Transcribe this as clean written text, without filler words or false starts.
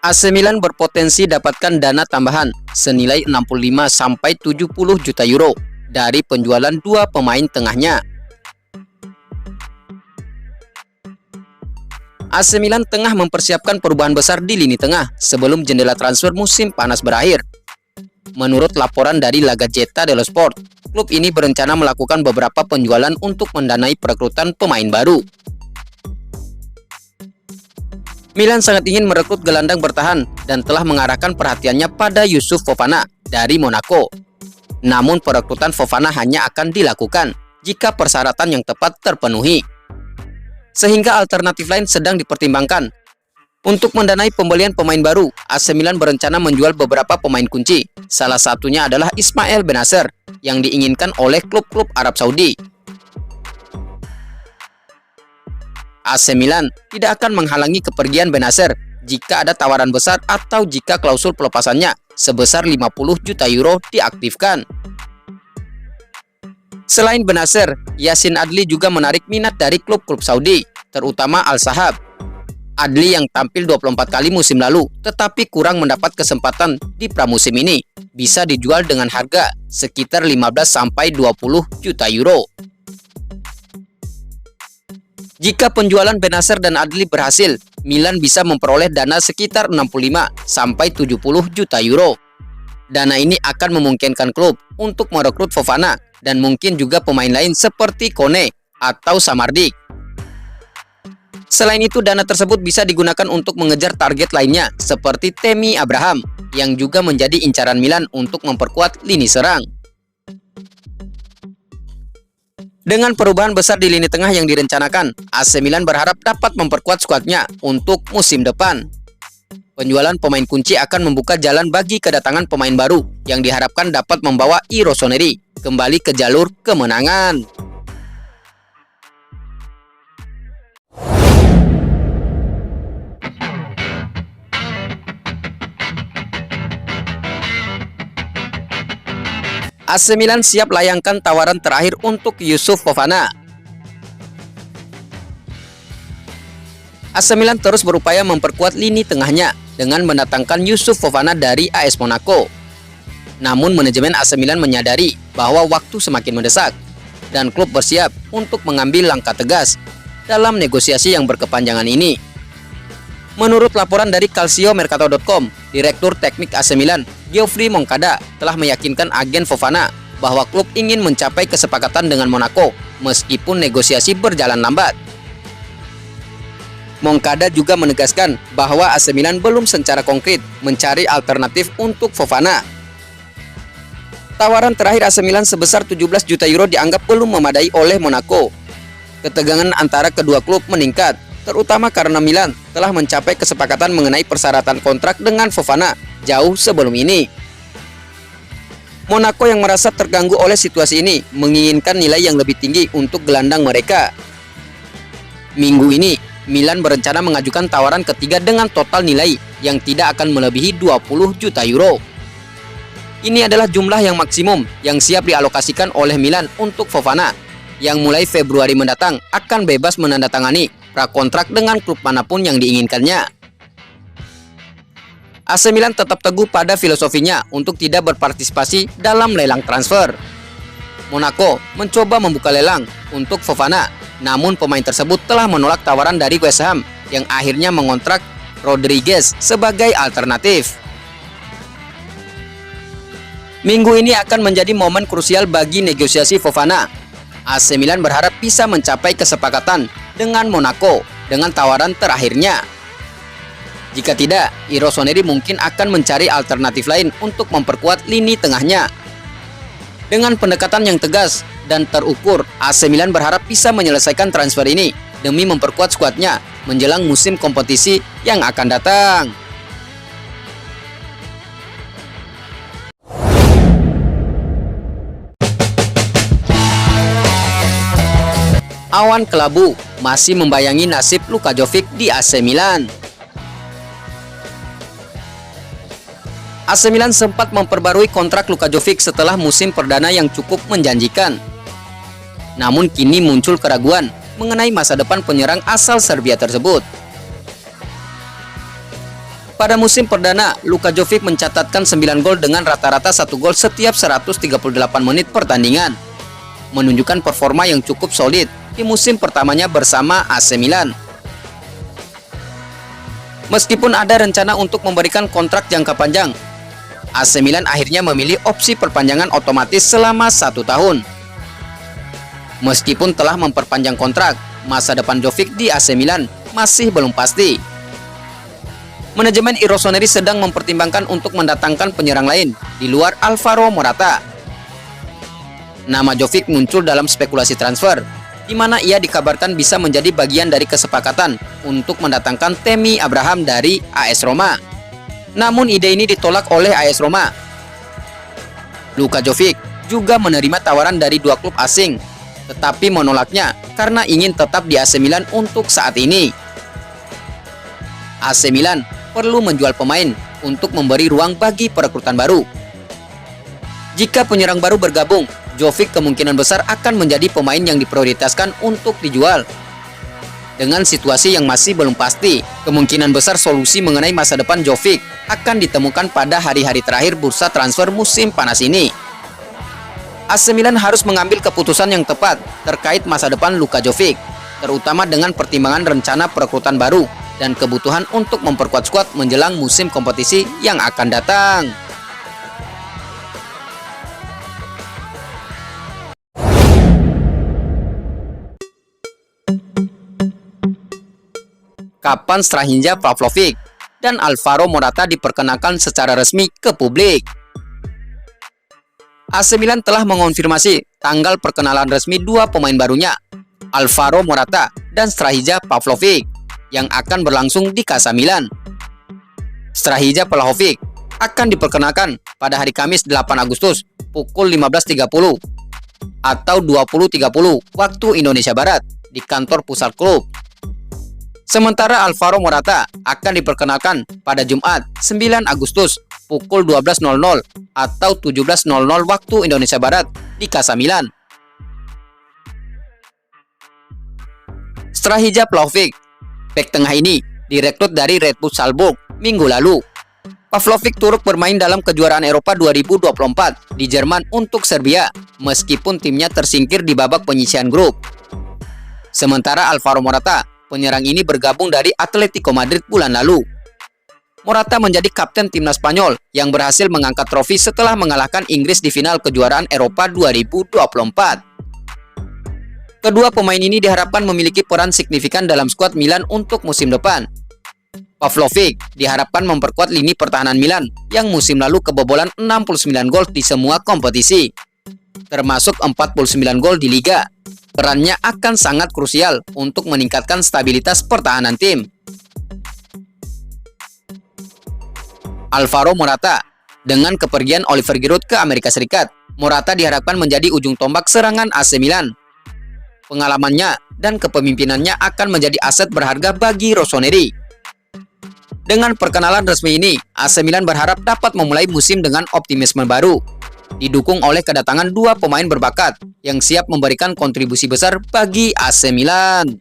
AC Milan berpotensi dapatkan dana tambahan senilai 65–70 juta euro dari penjualan dua pemain tengahnya. AC Milan tengah mempersiapkan perubahan besar di lini tengah sebelum jendela transfer musim panas berakhir. Menurut laporan dari La Gazzetta dello Sport, klub ini berencana melakukan beberapa penjualan untuk mendanai perekrutan pemain baru. Milan sangat ingin merekrut gelandang bertahan dan telah mengarahkan perhatiannya pada Youssouf Fofana dari Monaco. Namun perekrutan Fofana hanya akan dilakukan jika persyaratan yang tepat terpenuhi. Sehingga alternatif lain sedang dipertimbangkan. Untuk mendanai pembelian pemain baru, AC Milan berencana menjual beberapa pemain kunci. Salah satunya adalah Ismail Bennacer yang diinginkan oleh klub-klub Arab Saudi. AC Milan tidak akan menghalangi kepergian Bennacer jika ada tawaran besar atau jika klausul pelepasannya sebesar 50 juta euro diaktifkan. Selain Bennacer, Yacine Adli juga menarik minat dari klub-klub Saudi, terutama Al-Sahab. Adli yang tampil 24 kali musim lalu tetapi kurang mendapat kesempatan di pramusim ini bisa dijual dengan harga sekitar 15–20 juta euro. Jika penjualan Bennacer dan Adli berhasil, Milan bisa memperoleh dana sekitar 65–70 juta euro. Dana ini akan memungkinkan klub untuk merekrut Fofana dan mungkin juga pemain lain seperti Kone atau Samardzic. Selain itu, dana tersebut bisa digunakan untuk mengejar target lainnya seperti Tammy Abraham yang juga menjadi incaran Milan untuk memperkuat lini serang. Dengan perubahan besar di lini tengah yang direncanakan, AC Milan berharap dapat memperkuat skuadnya untuk musim depan. Penjualan pemain kunci akan membuka jalan bagi kedatangan pemain baru yang diharapkan dapat membawa I Rossoneri kembali ke jalur kemenangan. AC Milan siap layangkan tawaran terakhir untuk Youssouf Fofana. AC Milan terus berupaya memperkuat lini tengahnya dengan mendatangkan Youssouf Fofana dari AS Monaco. Namun manajemen AC Milan menyadari bahwa waktu semakin mendesak dan klub bersiap untuk mengambil langkah tegas dalam negosiasi yang berkepanjangan ini. Menurut laporan dari calciomercato.com, Direktur Teknik AC Milan, Geoffrey Moncada, telah meyakinkan agen Fofana bahwa klub ingin mencapai kesepakatan dengan Monaco meskipun negosiasi berjalan lambat. Moncada juga menegaskan bahwa AC Milan belum secara konkret mencari alternatif untuk Fofana. Tawaran terakhir AC Milan sebesar 17 juta euro dianggap belum memadai oleh Monaco. Ketegangan antara kedua klub meningkat, terutama karena Milan telah mencapai kesepakatan mengenai persyaratan kontrak dengan Fofana jauh sebelum ini. Monaco yang merasa terganggu oleh situasi ini menginginkan nilai yang lebih tinggi untuk gelandang mereka. Minggu ini, Milan berencana mengajukan tawaran ketiga dengan total nilai yang tidak akan melebihi 20 juta euro. Ini adalah jumlah yang maksimum yang siap dialokasikan oleh Milan untuk Fofana, yang mulai Februari mendatang akan bebas menandatangani prakontrak dengan klub manapun yang diinginkannya. AC Milan tetap teguh pada filosofinya untuk tidak berpartisipasi dalam lelang transfer. Monaco mencoba membuka lelang untuk Fofana, namun pemain tersebut telah menolak tawaran dari West Ham yang akhirnya mengontrak Rodriguez sebagai alternatif. Minggu ini akan menjadi momen krusial bagi negosiasi Fofana. AC Milan berharap bisa mencapai kesepakatan dengan Monaco dengan tawaran terakhirnya. Jika tidak, I Rossoneri mungkin akan mencari alternatif lain untuk memperkuat lini tengahnya. Dengan pendekatan yang tegas dan terukur, AC Milan berharap bisa menyelesaikan transfer ini demi memperkuat skuadnya menjelang musim kompetisi yang akan datang. Awan kelabu masih membayangi nasib Luka Jovic di AC Milan. AC Milan sempat memperbarui kontrak Luka Jovic setelah musim perdana yang cukup menjanjikan. Namun kini muncul keraguan mengenai masa depan penyerang asal Serbia tersebut. Pada musim perdana, Luka Jovic mencatatkan 9 gol dengan rata-rata 1 gol setiap 138 menit pertandingan, menunjukkan performa yang cukup solid di musim pertamanya bersama AC Milan. Meskipun ada rencana untuk memberikan kontrak jangka panjang, AC Milan akhirnya memilih opsi perpanjangan otomatis selama 1 tahun. Meskipun telah memperpanjang kontrak, masa depan Jovic di AC Milan masih belum pasti. Manajemen I Rossoneri sedang mempertimbangkan untuk mendatangkan penyerang lain di luar Alvaro Morata. Nama Jovic muncul dalam spekulasi transfer, di mana ia dikabarkan bisa menjadi bagian dari kesepakatan untuk mendatangkan Tammy Abraham dari AS Roma. Namun ide ini ditolak oleh AS Roma. Luka Jovic juga menerima tawaran dari 2 klub asing, tetapi menolaknya karena ingin tetap di AC Milan untuk saat ini. AC Milan perlu menjual pemain untuk memberi ruang bagi perekrutan baru. Jika penyerang baru bergabung, Jovic kemungkinan besar akan menjadi pemain yang diprioritaskan untuk dijual. Dengan situasi yang masih belum pasti, kemungkinan besar solusi mengenai masa depan Jovic akan ditemukan pada hari-hari terakhir bursa transfer musim panas ini. AC Milan harus mengambil keputusan yang tepat terkait masa depan Luka Jovic, terutama dengan pertimbangan rencana perekrutan baru dan kebutuhan untuk memperkuat skuad menjelang musim kompetisi yang akan datang. Kapan Strahinja Pavlovic dan Alvaro Morata diperkenalkan secara resmi ke publik? AC Milan telah mengonfirmasi tanggal perkenalan resmi 2 pemain barunya, Alvaro Morata dan Strahinja Pavlovic, yang akan berlangsung di Casa Milan. Strahinja Pavlovic akan diperkenalkan pada hari Kamis 8 Agustus pukul 15.30 atau 20.30 waktu Indonesia Barat di kantor pusat klub. Sementara Alvaro Morata akan diperkenalkan pada Jumat 9 Agustus pukul 12.00 atau 17.00 waktu Indonesia Barat di Casa Milan. Strahinja Pavlovic, bek tengah ini direkrut dari Red Bull Salzburg minggu lalu. Pavlovic turut bermain dalam kejuaraan Eropa 2024 di Jerman untuk Serbia, meskipun timnya tersingkir di babak penyisihan grup. Sementara Alvaro Morata, penyerang ini bergabung dari Atletico Madrid bulan lalu. Morata menjadi kapten timnas Spanyol yang berhasil mengangkat trofi setelah mengalahkan Inggris di final kejuaraan Eropa 2024. Kedua pemain ini diharapkan memiliki peran signifikan dalam skuad Milan untuk musim depan. Pavlovic diharapkan memperkuat lini pertahanan Milan yang musim lalu kebobolan 69 gol di semua kompetisi, termasuk 49 gol di Liga. Perannya akan sangat krusial untuk meningkatkan stabilitas pertahanan tim. Alvaro Morata, dengan kepergian Oliver Giroud ke Amerika Serikat, Morata diharapkan menjadi ujung tombak serangan AC Milan. Pengalamannya dan kepemimpinannya akan menjadi aset berharga bagi Rossoneri. Dengan perkenalan resmi ini, AC Milan berharap dapat memulai musim dengan optimisme baru, didukung oleh kedatangan 2 pemain berbakat yang siap memberikan kontribusi besar bagi AC Milan.